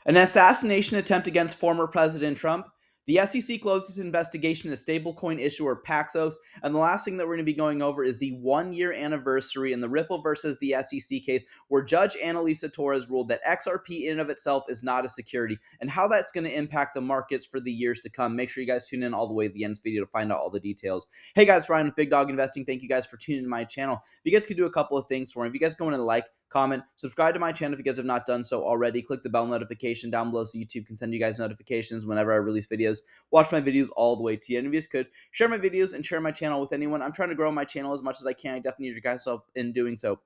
An assassination attempt against former President Trump. The SEC closed its investigation into stablecoin issuer Paxos. And the last thing that we're going to be going over is the 1 year anniversary in the Ripple versus the SEC case, where Judge Annalisa Torres ruled that XRP in and of itself is not a security, and how that's going to impact the markets for the years to come. Make sure you guys tune in all the way to the end of this video to find out all the details. Hey guys, Ryan with Big Dog Investing. Thank you guys for tuning in to my channel. If you guys could do a couple of things for me, if you guys go in and like, comment, subscribe to my channel if you guys have not done so already. Click the bell notification down below so YouTube can send you guys notifications whenever I release videos. Watch my videos all the way to the end. If you guys could, share my videos and share my channel with anyone. I'm trying to grow my channel as much as I can. I definitely need your guys' help in doing so.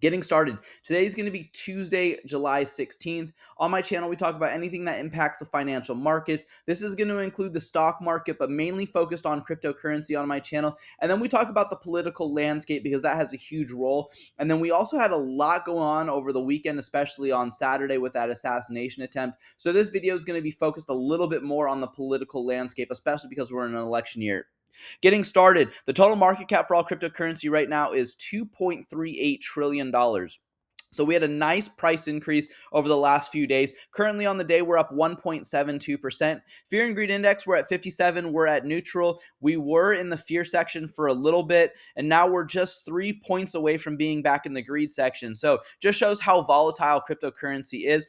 Getting started. Today is going to be Tuesday, July 16th. On my channel, we talk about anything that impacts the financial markets. This is going to include the stock market, but mainly focused on cryptocurrency on my channel. And then we talk about the political landscape because that has a huge role. And then we also had a lot go on over the weekend, especially on Saturday with that assassination attempt. So this video is going to be focused a little bit more on the political landscape, especially because we're in an election year. Getting started, the total market cap for all cryptocurrency right now is $2.38 trillion. So we had a nice price increase over the last few days. Currently on the day, we're up 1.72%. Fear and greed index, we're at 57. We're at neutral. We were in the fear section for a little bit, and now we're just 3 points away from being back in the greed section. So just shows how volatile cryptocurrency is.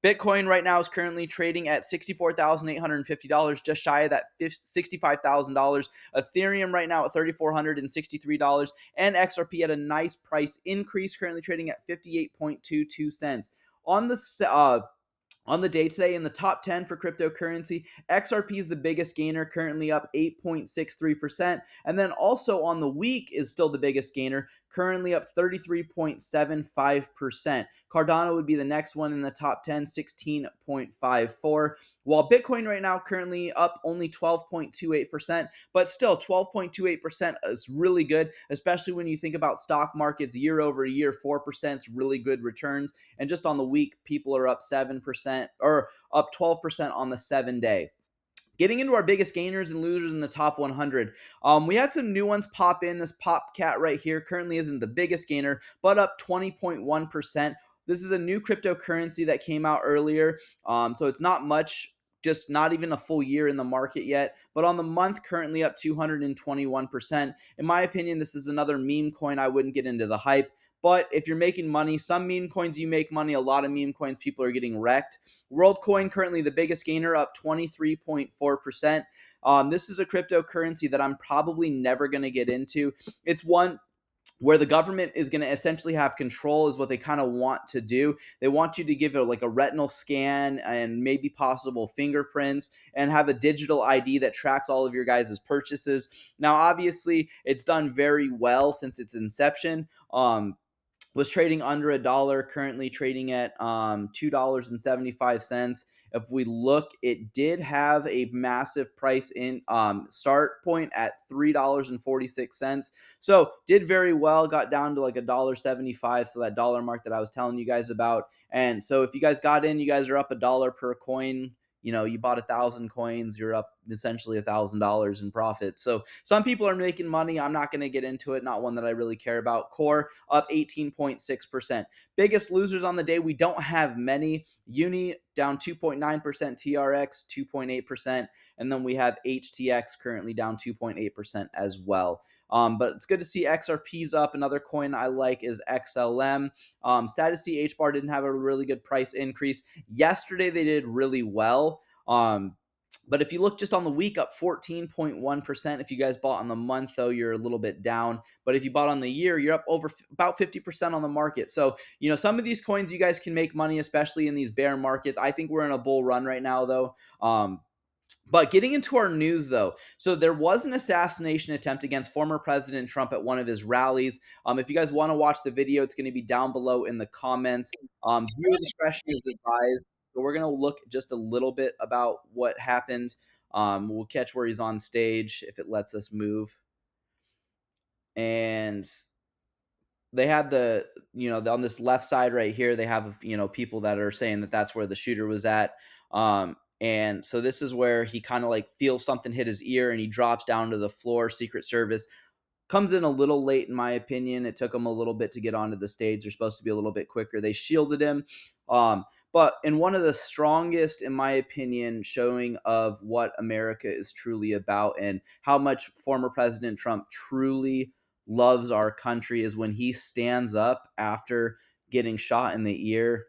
Bitcoin right now is currently trading at $64,850, just shy of that $65,000. Ethereum right now at $3,463, and XRP at a nice price increase, currently trading at 58.22 cents. On the day today, in the top 10 for cryptocurrency, XRP is the biggest gainer, currently up 8.63%. And then also on the week is still the biggest gainer, currently up 33.75%. Cardano would be the next one in the top 10, 16.54. While Bitcoin right now currently up only 12.28%, but still 12.28% is really good, especially when you think about stock markets year over year. 4% is really good returns. And just on the week, people are up 7% or up 12% on the 7-day. Getting into our biggest gainers and losers in the top 100. We had some new ones pop in. This Popcat right here currently isn't the biggest gainer, but up 20.1%. This is a new cryptocurrency that came out earlier, so it's not much, just not even a full year in the market yet. But on the month, currently up 221%. In my opinion, this is another meme coin. I wouldn't get into the hype. But if you're making money, some meme coins you make money. A lot of meme coins, people are getting wrecked. WorldCoin currently the biggest gainer, up 23.4%. This is a cryptocurrency that I'm probably never going to get into. It's one where the government is going to essentially have control, is what they kind of want to do. They want you to give it like a retinal scan and maybe possible fingerprints and have a digital ID that tracks all of your guys' purchases. Now, obviously, it's done very well since its inception. Was trading under a dollar, currently trading at $2.75. If we look, it did have a massive price in start point at $3.46. So did very well, got down to like $1.75, so that dollar mark that I was telling you guys about. And so if you guys got in, you guys are up $1 per coin. You know, you bought 1,000 coins, you're up essentially $1,000 in profit. So some people are making money. I'm not going to get into it. Not one that I really care about. Core up 18.6%. Biggest losers on the day, we don't have many. Uni down 2.9%, TRX 2.8%, and then we have HTX currently down 2.8% as well. But it's good to see XRP's up. Another coin I like is XLM. Sad to see HBAR didn't have a really good price increase. Yesterday they did really well. But if you look just on the week, up 14.1%. If you guys bought on the month, though, you're a little bit down. But if you bought on the year, you're up over about 50% on the market. So, you know, some of these coins you guys can make money, especially in these bear markets. I think we're in a bull run right now, though. But getting into our news, though, so there was an assassination attempt against former President Trump at one of his rallies. If you guys want to watch the video, it's going to be down below in the comments. Viewer discretion is advised. So we're going to look just a little bit about what happened. We'll catch where he's on stage if it lets us move. And they had the, you know, on this left side right here, they have, you know, people that are saying that that's where the shooter was at. And so this is where he kind of like feels something hit his ear and he drops down to the floor. Secret Service comes in a little late, in my opinion. It took him a little bit to get onto the stage. They're supposed to be a little bit quicker. They shielded him. but in one of the strongest, in my opinion, showing of what America is truly about and how much former President Trump truly loves our country is when he stands up after getting shot in the ear.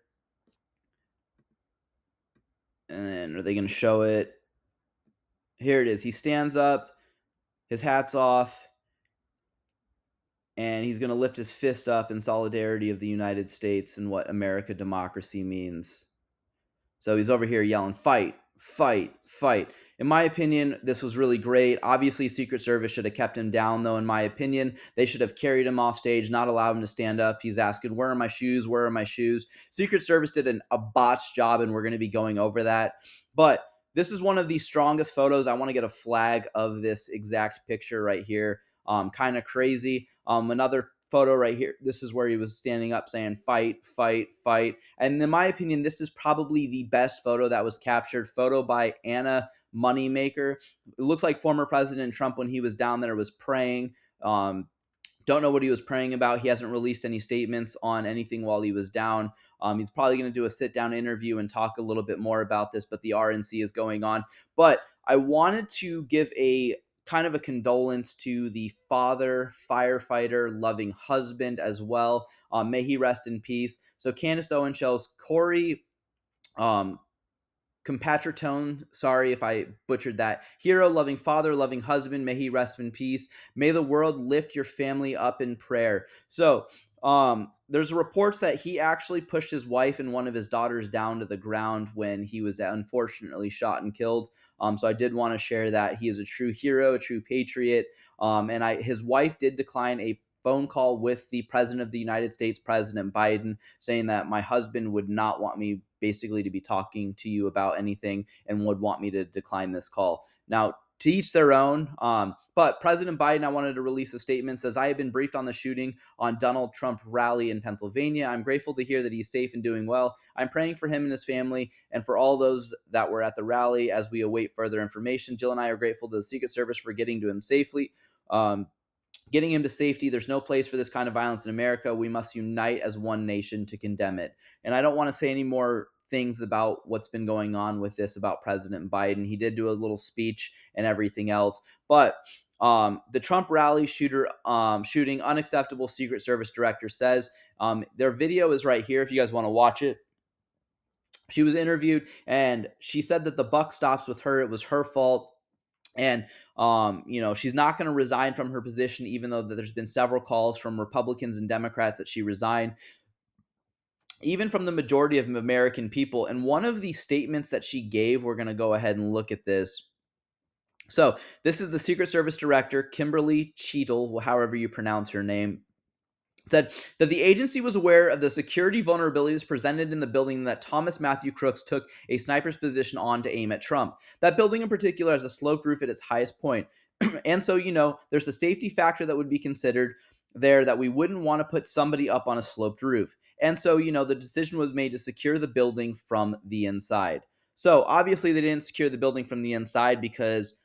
And then are they going to show it? Here it is. He stands up, his hat's off, and he's going to lift his fist up in solidarity of the United States and what America democracy means. So he's over here yelling, fight, fight, fight. In my opinion, this was really great. Obviously, Secret Service should have kept him down, though, in my opinion. They should have carried him off stage, not allowed him to stand up. He's asking, where are my shoes? Where are my shoes? Secret Service did a botched job, and we're going to be going over that. But this is one of the strongest photos. I want to get a flag of this exact picture right here. Kind of crazy. Another photo right here. This is where he was standing up saying, fight, fight, fight. And in my opinion, this is probably the best photo that was captured. Photo by Anna Moneymaker. It looks like former President Trump, when he was down there, was praying. Don't know what he was praying about. He hasn't released any statements on anything while he was down. He's probably going to do a sit-down interview and talk a little bit more about this, but the RNC is going on. But I wanted to give a kind of a condolence to the father, firefighter, loving husband as well. May he rest in peace. So Candace Owens Corey um, Compatratone, sorry if I butchered that. Hero, loving father, loving husband, may he rest in peace. May the world lift your family up in prayer. So, there's reports that he actually pushed his wife and one of his daughters down to the ground when he was unfortunately shot and killed. So I did want to share that he is a true hero, a true patriot. His wife did decline a phone call with the president of the United States, President Biden, saying that my husband would not want me basically to be talking to you about anything and would want me to decline this call. Now, to each their own. But President Biden, I wanted to release a statement, says, I have been briefed on the shooting on Donald Trump rally in Pennsylvania. I'm grateful to hear that he's safe and doing well. I'm praying for him and his family and for all those that were at the rally as we await further information. Jill and I are grateful to the Secret Service for getting to him safely. Getting him to safety. There's no place for this kind of violence in America. We must unite as one nation to condemn it. And I don't want to say any more things about what's been going on with this about President Biden. He did do a little speech and everything else. But the Trump rally shooting, unacceptable, Secret Service director says. Their video is right here if you guys want to watch it. She was interviewed and she said that the buck stops with her. It was her fault. And, she's not going to resign from her position, even though there's been several calls from Republicans and Democrats that she resign, even from the majority of American people. And one of the statements that she gave, we're going to go ahead and look at this. So this is the Secret Service Director, Kimberly Cheetle, however you pronounce her name, said that the agency was aware of the security vulnerabilities presented in the building that Thomas Matthew Crooks took a sniper's position on to aim at Trump. That building in particular has a sloped roof at its highest point. And so, there's a safety factor that would be considered there that we wouldn't want to put somebody up on a sloped roof. And so, the decision was made to secure the building from the inside. So obviously they didn't secure the building from the inside because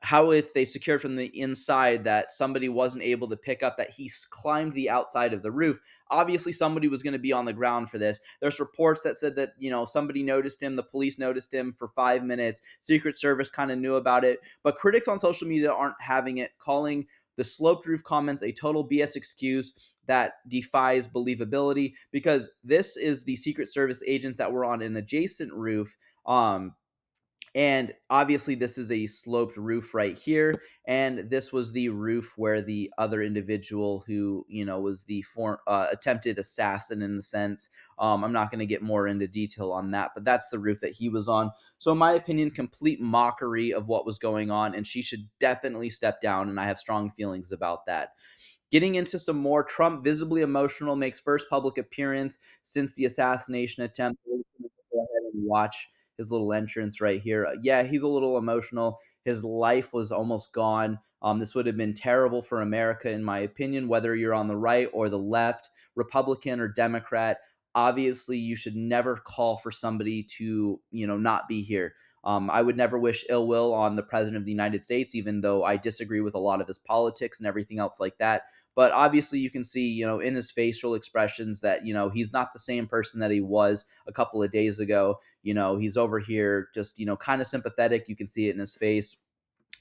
how if they secured from the inside that somebody wasn't able to pick up that he climbed the outside of the roof? Obviously somebody was going to be on the ground for this. There's reports that said that somebody noticed him, the police noticed him for 5 minutes, Secret Service kind of knew about it, but critics on social media aren't having it, calling the sloped roof comments a total BS excuse that defies believability, because this is the Secret Service agents that were on an adjacent roof. And obviously this is a sloped roof right here. And this was the roof where the other individual who, was the attempted assassin in a sense. I'm not going to get more into detail on that, but that's the roof that he was on. So in my opinion, complete mockery of what was going on. And she should definitely step down. And I have strong feelings about that. Getting into some more, Trump visibly emotional, makes first public appearance since the assassination attempt. Go ahead and watch his little entrance right here. Yeah, he's a little emotional. His life was almost gone. This would have been terrible for America, in my opinion, whether you're on the right or the left, Republican or Democrat. Obviously, you should never call for somebody to, not be here. I would never wish ill will on the president of the United States, even though I disagree with a lot of his politics and everything else like that. But obviously, you can see, in his facial expressions that, he's not the same person that he was a couple of days ago. He's over here just, kind of sympathetic. You can see it in his face.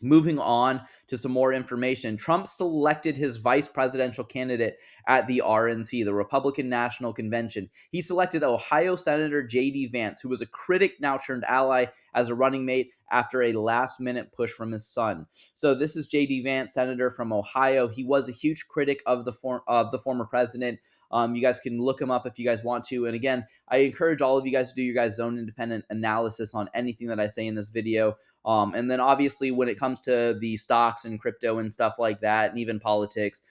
Moving on to some more information, Trump selected his vice presidential candidate at the RNC, the Republican National Convention. He selected Ohio Senator J.D. Vance, who was a critic now turned ally, as a running mate after a last minute push from his son. So this is J.D. Vance, senator from Ohio. He was a huge critic of the former president. You guys can look him up if you guys want to. And again, I encourage all of you guys to do your guys' own independent analysis on anything that I say in this video. And then obviously when it comes to the stocks and crypto and stuff like that, and even politics,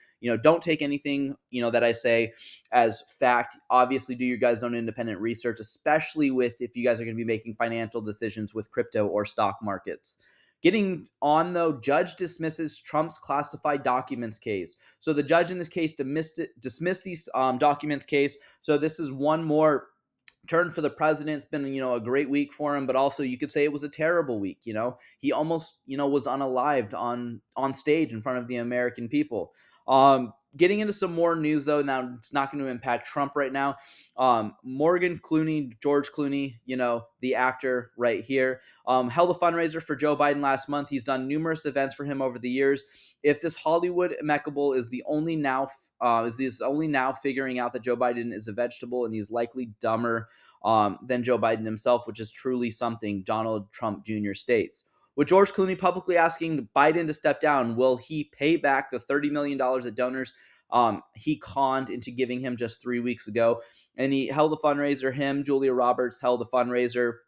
don't take anything, that I say as fact. Obviously do your guys' own independent research, especially with if you guys are going to be making financial decisions with crypto or stock markets. Getting on though, judge dismisses Trump's classified documents case. So the judge in this case dismissed these documents case. So this is one more turn for the president. It's been, a great week for him, but also you could say it was a terrible week. He almost, was unalived on stage in front of the American people. Getting into some more news though, now it's not going to impact Trump right now. Morgan Clooney, George Clooney, the actor right here, held a fundraiser for Joe Biden last month. He's done numerous events for him over the years. If this Hollywood impeccable is only now figuring out that Joe Biden is a vegetable and he's likely dumber than Joe Biden himself, which is truly something, Donald Trump Jr. states. With George Clooney publicly asking Biden to step down, will he pay back the $30 million that donors he conned into giving him just 3 weeks ago? And he held a fundraiser. Julia Roberts held a fundraiser.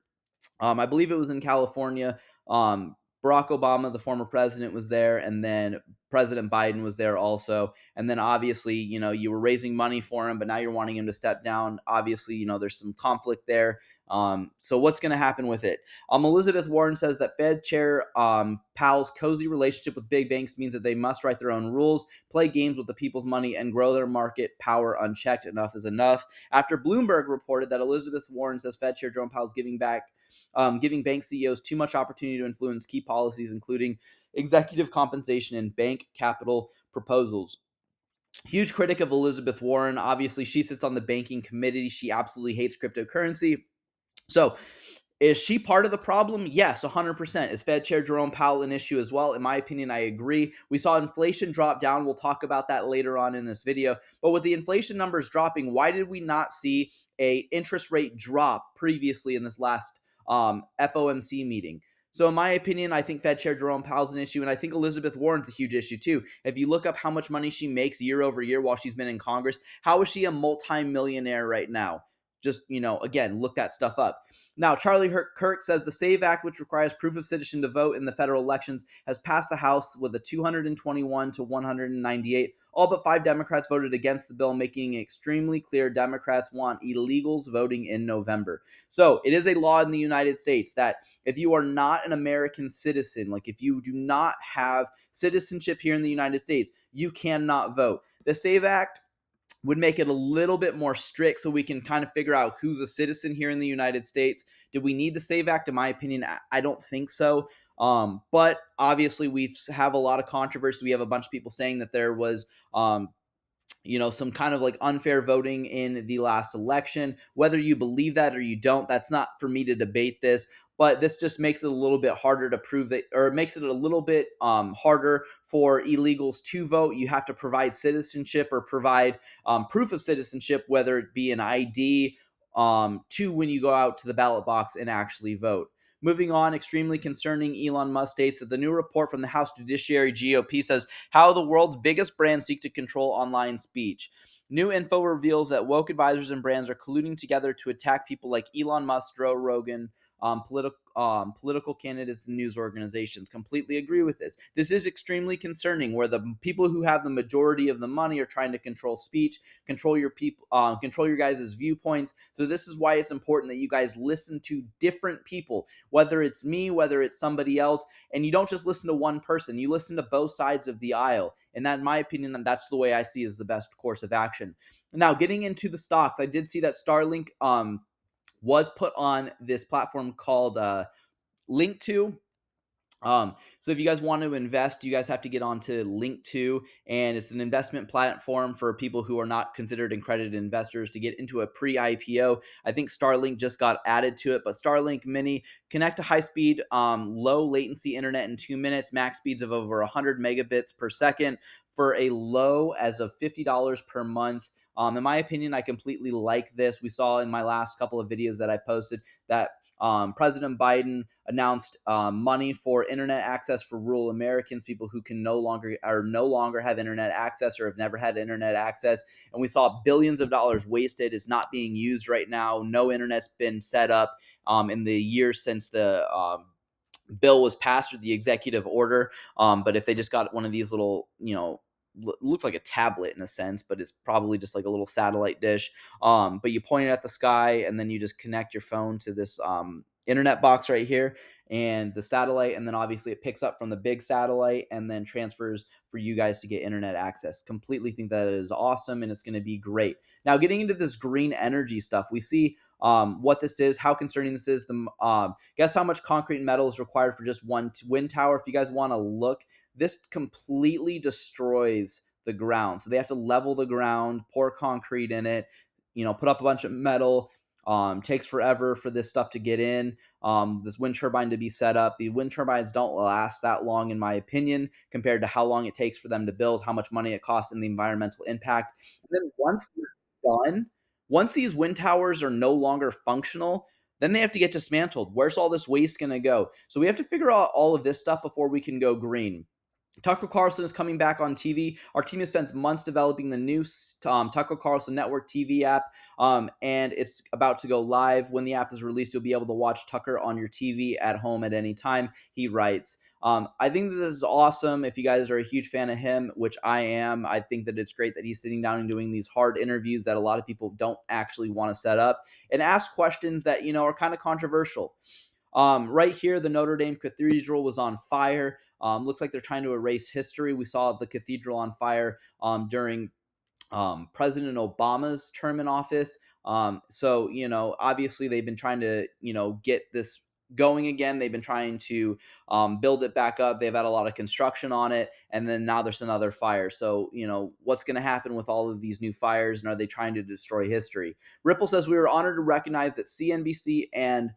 I believe it was in California. Barack Obama, the former president, was there, and then President Biden was there also. And then obviously, you were raising money for him, but now you're wanting him to step down. Obviously, there's some conflict there. So what's going to happen with it? Elizabeth Warren says that Fed Chair Powell's cozy relationship with big banks means that they must write their own rules, play games with the people's money, and grow their market power unchecked. Enough is enough. After Bloomberg reported that Elizabeth Warren says Fed Chair Jerome Powell is giving bank CEOs too much opportunity to influence key policies, including executive compensation and bank capital proposals. Huge critic of Elizabeth Warren. Obviously, she sits on the banking committee. She absolutely hates cryptocurrency. So, is she part of the problem? Yes, 100%. Is Fed Chair Jerome Powell an issue as well? In my opinion, I agree. We saw inflation drop down. We'll talk about that later on in this video. But with the inflation numbers dropping, why did we not see a interest rate drop previously in this last FOMC meeting? So in my opinion, I think Fed Chair Jerome Powell's an issue, and I think Elizabeth Warren's a huge issue too. If you look up how much money she makes year over year while she's been in Congress, how is she a multi-millionaire right now? Just, again, look that stuff up. Now, Charlie Kirk says the SAVE Act, which requires proof of citizen to vote in the federal elections, has passed the House with a 221 to 198. All but 5 Democrats voted against the bill, making it extremely clear Democrats want illegals voting in November. So it is a law in the United States that if you are not an American citizen, like if you do not have citizenship here in the United States, you cannot vote. The SAVE Act would make it a little bit more strict so we can kind of figure out who's a citizen here in the United States. Do we need the SAVE Act? In my opinion, I don't think so. But obviously we have a lot of controversy. We have a bunch of people saying that there was some kind of like unfair voting in the last election. Whether you believe that or you don't, that's not for me to debate this. But this just makes it a little bit harder to prove that, or it makes it a little bit harder for illegals to vote. You have to provide citizenship or provide proof of citizenship, whether it be an ID, to when you go out to the ballot box and actually vote. Moving on, extremely concerning, Elon Musk states that the new report from the House Judiciary GOP says how the world's biggest brands seek to control online speech. New info reveals that woke advisors and brands are colluding together to attack people like Elon Musk, Joe Rogan, political candidates and news organizations. Completely agree with this. This is extremely concerning, where the people who have the majority of the money are trying to control speech, control your people, control your guys' viewpoints. So this is why it's important that you guys listen to different people, whether it's me, whether it's somebody else, and you don't just listen to one person. You listen to both sides of the aisle, and that, in my opinion, that's the way I see is the best course of action. Now, getting into the stocks, I did see that Starlink was put on this platform called Link to. So if you guys want to invest, you guys have to get onto Link 2, and it's an investment platform for people who are not considered accredited investors to get into a pre-IPO. I think Starlink just got added to it, but Starlink Mini connect to high-speed, low latency internet in 2 minutes, max speeds of over 100 megabits per second for a low as of $50 per month. In my opinion, I completely like this. We saw in my last couple of videos that I posted that President Biden announced money for internet access for rural Americans, people who can no longer have internet access or have never had internet access. And we saw billions of dollars wasted. It's not being used right now. No internet's been set up in the years since the bill was passed or the executive order. But if they just got one of these little, looks like a tablet in a sense, but it's probably just like a little satellite dish. But you point it at the sky and then you just connect your phone to this internet box right here and the satellite. And then obviously it picks up from the big satellite and then transfers for you guys to get internet access. Completely think that is awesome and it's going to be great. Now, getting into this green energy stuff, we see what this is, how concerning this is. Guess how much concrete and metal is required for just one wind tower? If you guys want to look, this completely destroys the ground. So they have to level the ground, pour concrete in it, put up a bunch of metal. Takes forever for this stuff to get in. This wind turbine to be set up. The wind turbines don't last that long, in my opinion, compared to how long it takes for them to build, how much money it costs, and the environmental impact. And then once they're done, once these wind towers are no longer functional, then they have to get dismantled. Where's all this waste going to go? So we have to figure out all of this stuff before we can go green. Tucker Carlson is coming back on TV. Our team has spent months developing the new Tucker Carlson Network TV app, and it's about to go live. When the app is released, you'll be able to watch Tucker on your TV at home at any time. He writes. I think that this is awesome. If you guys are a huge fan of him, which I am, I think that it's great that he's sitting down and doing these hard interviews that a lot of people don't actually want to set up and ask questions that, are kind of controversial. Right here, the Notre Dame Cathedral was on fire. Looks like they're trying to erase history. We saw the cathedral on fire during President Obama's term in office. So, obviously they've been trying to, get this going again. They've been trying to build it back up. They've had a lot of construction on it. And then now there's another fire. So, what's going to happen with all of these new fires? And are they trying to destroy history? Ripple says we were honored to recognize that CNBC and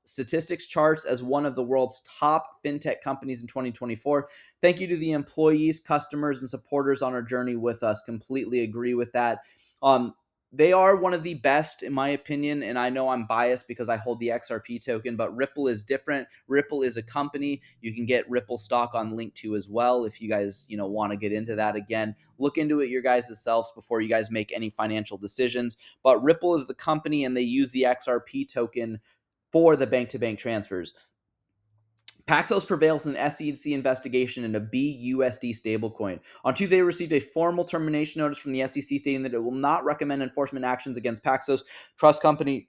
statistics charts as one of the world's top fintech companies in 2024. Thank you to the employees, customers, and supporters on our journey with us. Completely agree with that. They are one of the best, in my opinion, and I know I'm biased because I hold the XRP token, but Ripple is different. Ripple is a company. You can get Ripple stock on Link 2 as well if you guys, want to get into that again. Look into it your guys' selves before you guys make any financial decisions. But Ripple is the company, and they use the XRP token for the bank-to-bank transfers. Paxos prevails in an SEC investigation into BUSD stablecoin. On Tuesday, we received a formal termination notice from the SEC stating that it will not recommend enforcement actions against Paxos Trust Company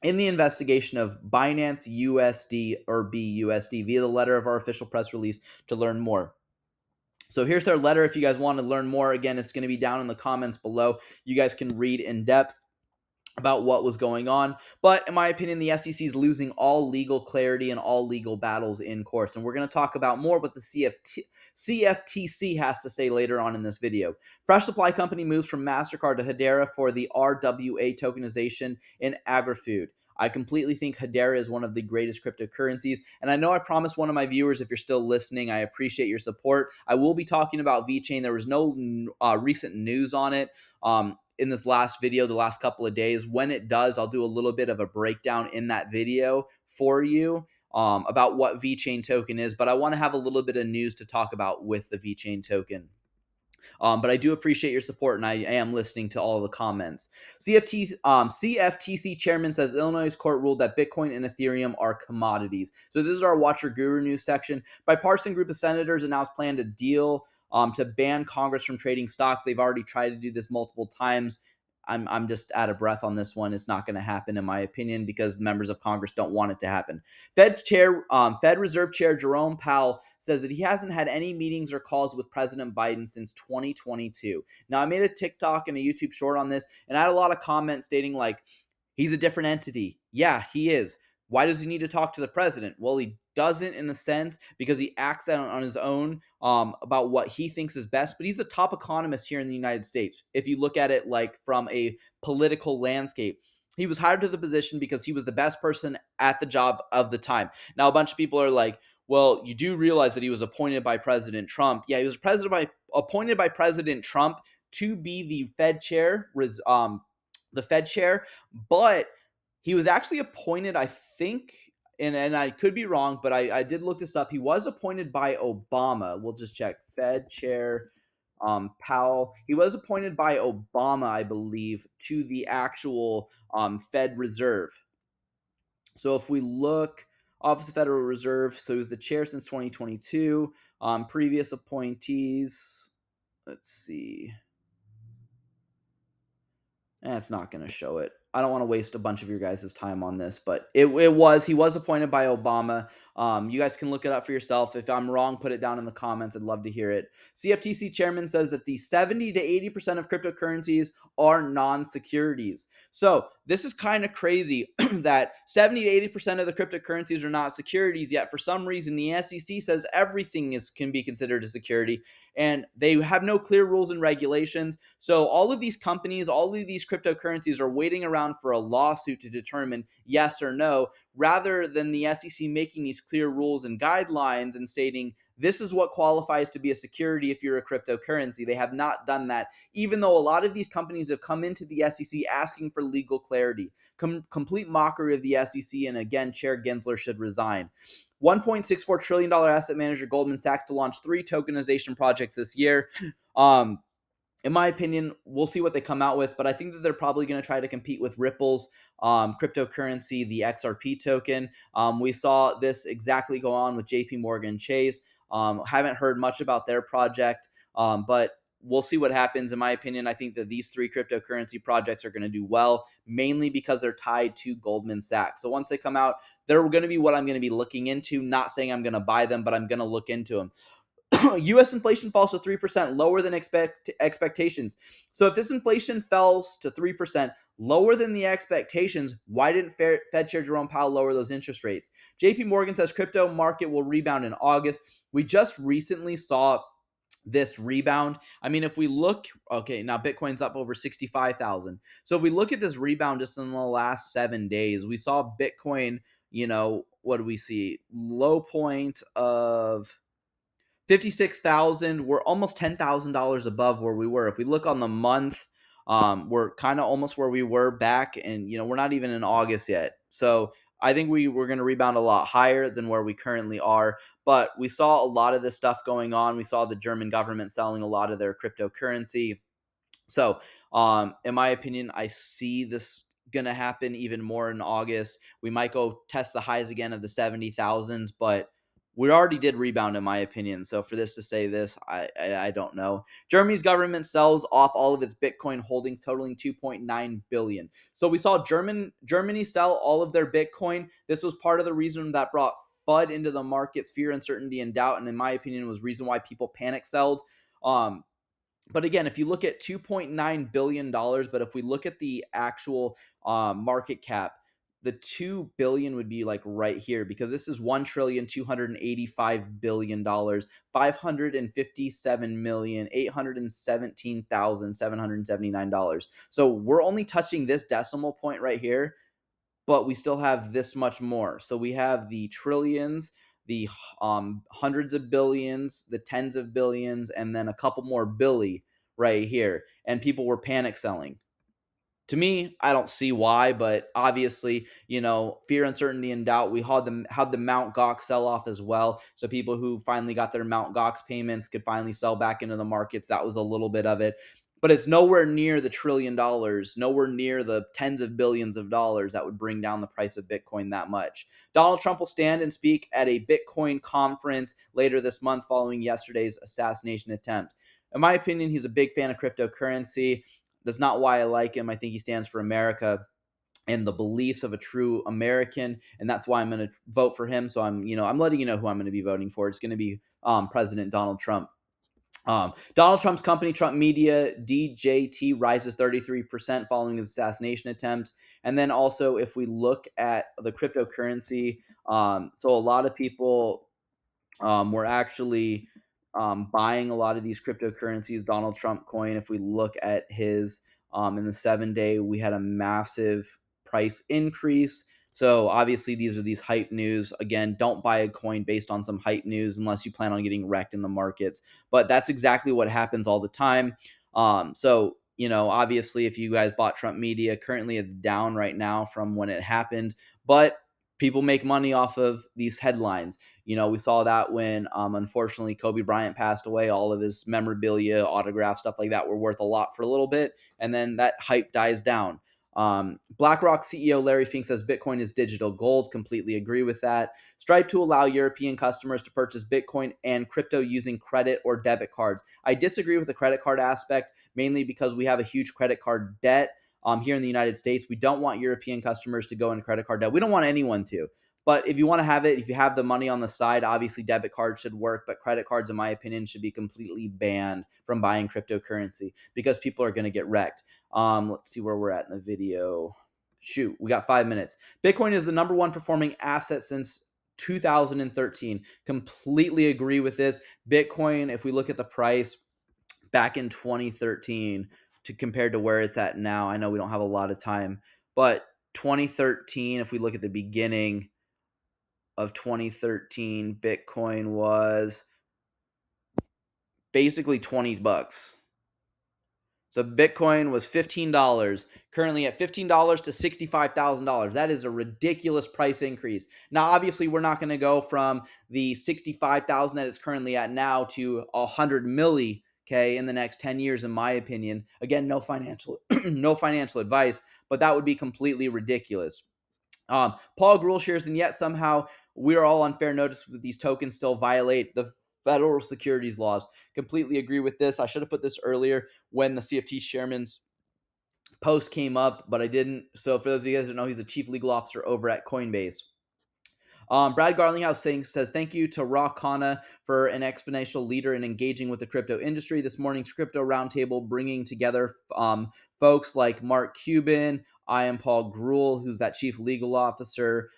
in the investigation of Binance USD or BUSD via the letter of our official press release to learn more. So here's their letter. If you guys want to learn more, again, it's going to be down in the comments below. You guys can read in depth about what was going on. But in my opinion, the SEC is losing all legal clarity and all legal battles in courts. And we're going to talk about more what the CFTC has to say later on in this video. Fresh Supply Company moves from MasterCard to Hedera for the RWA tokenization in agri-food. I completely think Hedera is one of the greatest cryptocurrencies. And I know I promised one of my viewers, if you're still listening, I appreciate your support. I will be talking about VeChain. There was no recent news on it in this last video, the last couple of days. When it does, I'll do a little bit of a breakdown in that video for you about what VeChain token is. But I want to have a little bit of news to talk about with the VeChain token. But I do appreciate your support, and I am listening to all the comments. CFTC chairman says Illinois court ruled that Bitcoin and Ethereum are commodities. So this is our Watch Your Guru news section. Bipartisan group of senators announced plan to deal to ban Congress from trading stocks. They've already tried to do this multiple times. I'm just out of breath on this one. It's not going to happen, in my opinion, because members of Congress don't want it to happen. Fed Reserve Chair Jerome Powell says that he hasn't had any meetings or calls with President Biden since 2022. Now, I made a TikTok and a YouTube short on this, and I had a lot of comments stating like, he's a different entity. Yeah, he is. Why does he need to talk to the president? Well, he doesn't in a sense because he acts out on his own about what he thinks is best. But he's the top economist here in the United States. If you look at it like from a political landscape, he was hired to the position because he was the best person at the job of the time. Now, a bunch of people are like, well, you do realize that he was appointed by President Trump. Yeah, he was appointed by President Trump to be the Fed chair, but he was actually appointed, I think, and I could be wrong, but I did look this up. He was appointed by Obama. We'll just check. Fed chair Powell. He was appointed by Obama, I believe, to the actual Fed Reserve. So if we look, Office of Federal Reserve, so he was the chair since 2022. Previous appointees, let's see. It's not going to show it. I don't want to waste a bunch of your guys' time on this, but he was appointed by Obama. You guys can look it up for yourself. If I'm wrong, put it down in the comments. I'd love to hear it. CFTC chairman says that the 70 to 80% of cryptocurrencies are non-securities. So this is kind of crazy that 70 to 80% of the cryptocurrencies are not securities, yet for some reason the SEC says everything can be considered a security, and they have no clear rules and regulations. So all of these companies, all of these cryptocurrencies are waiting around for a lawsuit to determine yes or no, rather than the SEC making these clear rules and guidelines and stating this is what qualifies to be a security if you're a cryptocurrency. They have not done that, even though a lot of these companies have come into the SEC asking for legal clarity. Complete mockery of the SEC, and again, Chair Gensler should resign. $1.64 trillion asset manager Goldman Sachs to launch 3 tokenization projects this year. In my opinion, we'll see what they come out with, but I think that they're probably going to try to compete with Ripple's cryptocurrency, the XRP token. We saw this exactly go on with JP Morgan Chase. Haven't heard much about their project, but we'll see what happens. In my opinion, I think that these 3 cryptocurrency projects are going to do well, mainly because they're tied to Goldman Sachs. So once they come out, they're going to be what I'm going to be looking into. Not saying I'm going to buy them, but I'm going to look into them. U.S. inflation falls to 3%, lower than expectations. So if this inflation falls to 3%, lower than the expectations, why didn't Fed Chair Jerome Powell lower those interest rates? JP Morgan says crypto market will rebound in August. We just recently saw this rebound. I mean, if we look, okay, now Bitcoin's up over 65,000. So if we look at this rebound just in the last 7 days, we saw Bitcoin, what do we see? Low point of 56,000. We're almost $10,000 above where we were. If we look on the month, we're kind of almost where we were back, and we're not even in August yet. So I think we're going to rebound a lot higher than where we currently are. But we saw a lot of this stuff going on. We saw the German government selling a lot of their cryptocurrency. So, in my opinion, I see this gonna happen even more in August. We might go test the highs again of the 70,000s, but we already did rebound, in my opinion. So for this to say this, I don't know. Germany's government sells off all of its Bitcoin holdings, totaling 2.9 billion. So we saw Germany sell all of their Bitcoin. This was part of the reason that brought FUD into the markets, fear, uncertainty, and doubt, and in my opinion, was reason why people panic sold. But again, if you look at $2.9 billion, but if we look at the actual market cap, the 2 billion would be like right here, because this is $1,285,000,000,000, 557,817,779. So we're only touching this decimal point right here, but we still have this much more. So we have the trillions, the hundreds of billions, the tens of billions, and then a couple more billy right here. And people were panic selling. To me, I don't see why, but obviously, fear, uncertainty, and doubt. We had the Mount Gox sell off as well. So people who finally got their Mount Gox payments could finally sell back into the markets. That was a little bit of it. But it's nowhere near the $1 trillion, nowhere near the tens of billions of dollars that would bring down the price of Bitcoin that much. Donald Trump will stand and speak at a Bitcoin conference later this month following yesterday's assassination attempt. In my opinion, he's a big fan of cryptocurrency. That's not why I like him. I think he stands for America and the beliefs of a true American, and that's why I'm going to vote for him. So I'm letting you know who I'm going to be voting for. It's going to be President Donald Trump. Donald Trump's company, Trump Media, DJT, rises 33% following his assassination attempt. And then also, if we look at the cryptocurrency, so a lot of people we're actually buying a lot of these cryptocurrencies. Donald Trump coin, if we look at his in the 7 day, we had a massive price increase. So obviously, these hype news. Again, don't buy a coin based on some hype news unless you plan on getting wrecked in the markets. But that's exactly what happens all the time. So obviously, if you guys bought Trump Media, currently it's down right now from when it happened, but people make money off of these headlines. We saw that when, unfortunately, Kobe Bryant passed away. All of his memorabilia, autographs, stuff like that were worth a lot for a little bit, and then that hype dies down. BlackRock CEO Larry Fink says Bitcoin is digital gold. Completely agree with that. Stripe to allow European customers to purchase Bitcoin and crypto using credit or debit cards. I disagree with the credit card aspect, mainly because we have a huge credit card debt. Here in the United States, we don't want European customers to go into credit card debt. We don't want anyone to. But if you want to have it, if you have the money on the side, obviously debit cards should work, but credit cards, in my opinion, should be completely banned from buying cryptocurrency because people are going to get wrecked. Let's see where we're at in the video. Shoot, we got 5 minutes. Bitcoin is the number one performing asset since 2013. Completely agree with this. Bitcoin, if we look at the price back in 2013 to compared to where it's at now, I know we don't have a lot of time, but 2013, if we look at the beginning of 2013, Bitcoin was basically $20. So Bitcoin was $15, currently at $15 to $65,000. That is a ridiculous price increase. Now, obviously, we're not going to go from the 65,000 that it's currently at now to 100 milli, okay, in the next 10 years, in my opinion. Again, no financial no financial advice, but that would be completely ridiculous. Paul Gruel shares, and yet somehow we are all on fair notice with these tokens still violate the federal securities laws. Completely agree with this. I should have put this earlier when the CFT chairman's post came up, but I didn't. So for those of you guys who don't know, he's the chief legal officer over at Coinbase. Brad Garlinghouse says, thank you to Ra Khanna for an exponential leader in engaging with the crypto industry. This morning's crypto roundtable bringing together folks like Mark Cuban. I am Paul Gruel, who's that chief legal officer.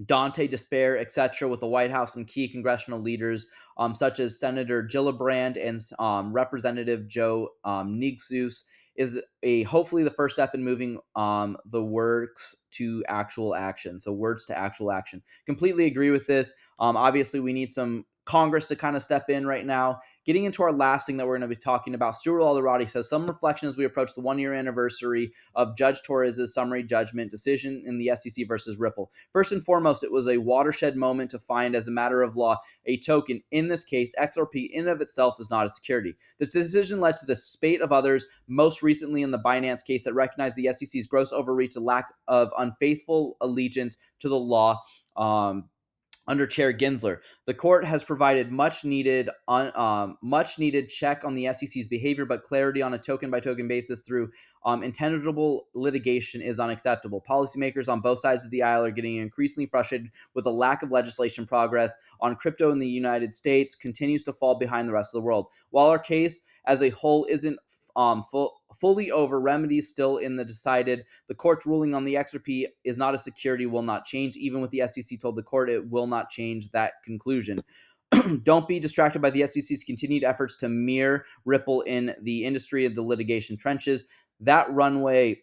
Dante Despair, etc., with the White House and key congressional leaders such as Senator Gillibrand and Representative Joe Nigsus, is hopefully the first step in moving the works to actual action. So words to actual action. Completely agree with this. Obviously, we need some Congress to kind of step in right now. Getting into our last thing that we're going to be talking about, Stuart Alderati says, some reflection as we approach the 1 year anniversary of Judge Torres' summary judgment decision in the SEC versus Ripple. First and foremost, it was a watershed moment to find, as a matter of law, a token, in this case, XRP, in and of itself is not a security. This decision led to the spate of others, most recently in the Binance case, that recognized the SEC's gross overreach, a lack of unfaithful allegiance to the law. Under Chair Gensler, the court has provided much needed check on the SEC's behavior, but clarity on a token by token basis through intelligible litigation is unacceptable. Policymakers on both sides of the aisle are getting increasingly frustrated with the lack of legislation progress on crypto in the United States continues to fall behind the rest of the world. While our case as a whole isn't fully over, remedies still in the decided. The court's ruling on the XRP is not a security will not change. Even with the SEC told the court it will not change that conclusion. Don't be distracted by the SEC's continued efforts to mirror Ripple in the industry of the litigation trenches. That runway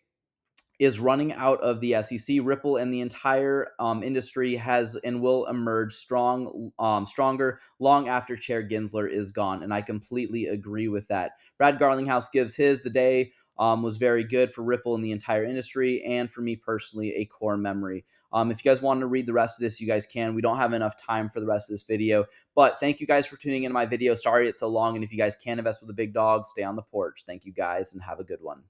is running out of the SEC. Ripple and the entire industry has and will emerge stronger long after Chair Gensler is gone. And I completely agree with that. Brad Garlinghouse gives his. The day was very good for Ripple and the entire industry, and for me personally, a core memory. If you guys want to read the rest of this, you guys can. We don't have enough time for the rest of this video, but thank you guys for tuning into my video. Sorry it's so long, and if you guys can invest with the big dogs, stay on the porch. Thank you guys, and have a good one.